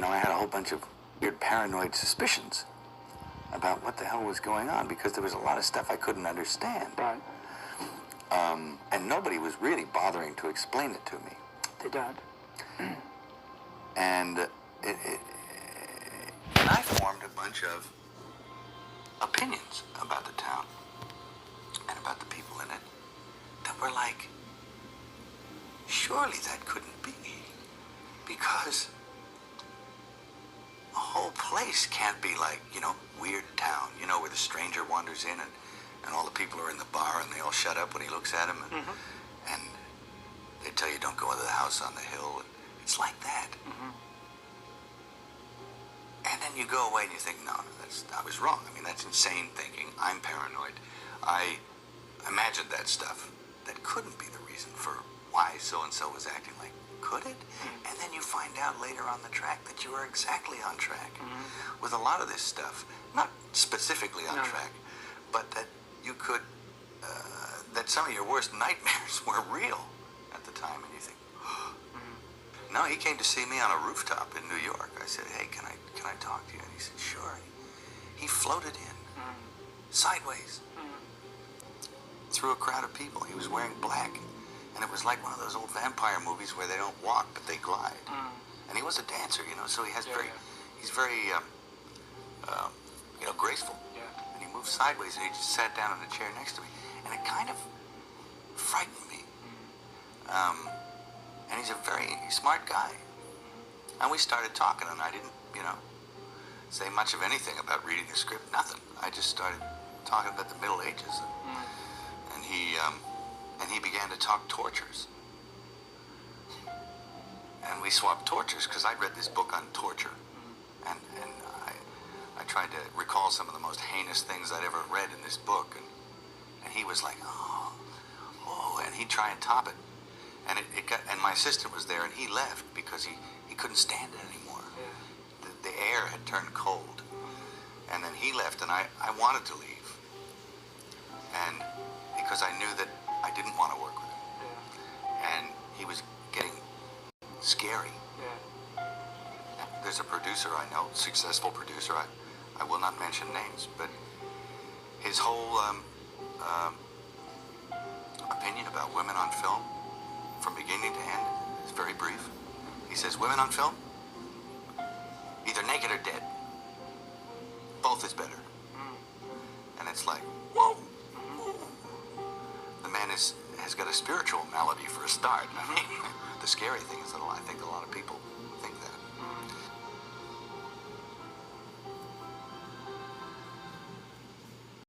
I had a whole bunch of weird paranoid suspicions about what the hell was going on, because there was a lot of stuff I couldn't understand. Right. And nobody was really bothering to explain it to me. They don't. And and I formed a bunch of opinions about the town and about the people in it that were like, surely that couldn't be, because a whole place can't be like, weird town, where the stranger wanders in and all the people are in the bar and they all shut up when he looks at them, and they tell you don't go into the house on the hill. It's like that. And then you go away and you think, no, I was wrong. I mean, that's insane thinking. I'm paranoid. I imagined that stuff. That couldn't be the reason for why so-and-so was acting like. Could it? And then you find out later on the track that you were exactly on track with a lot of this stuff. Not specifically on track, but that you could, that some of your worst nightmares were real at the time. And you think, no, he came to see me on a rooftop in New York. I said, hey, can I talk to you? And he said, sure. He floated in, sideways, through a crowd of people. He was wearing black. And it was like one of those old vampire movies where they don't walk, but they glide. And he was a dancer, so he has he's very, graceful. Yeah. And he moved sideways, and he just sat down in a chair next to me. And it kind of frightened me. And he's a very smart guy. And we started talking, and I didn't, say much of anything about reading the script, nothing. I just started talking about the Middle Ages. And he began to talk tortures. And we swapped tortures, because I'd read this book on torture. And I tried to recall some of the most heinous things I'd ever read in this book. And he was like, oh, and he'd try and top it. And and my assistant was there, and he left because he couldn't stand it anymore. The air had turned cold. And then he left, and I wanted to leave. And because I knew that I didn't want to work with him. And he was getting scary. There's a producer I know, successful producer, I will not mention names, but his whole opinion about women on film, from beginning to end, is very brief. He says, women on film, either naked or dead. Both is better. And it's like, whoa. The man has got a spiritual malady for a start. I mean, the scary thing is that I think a lot of people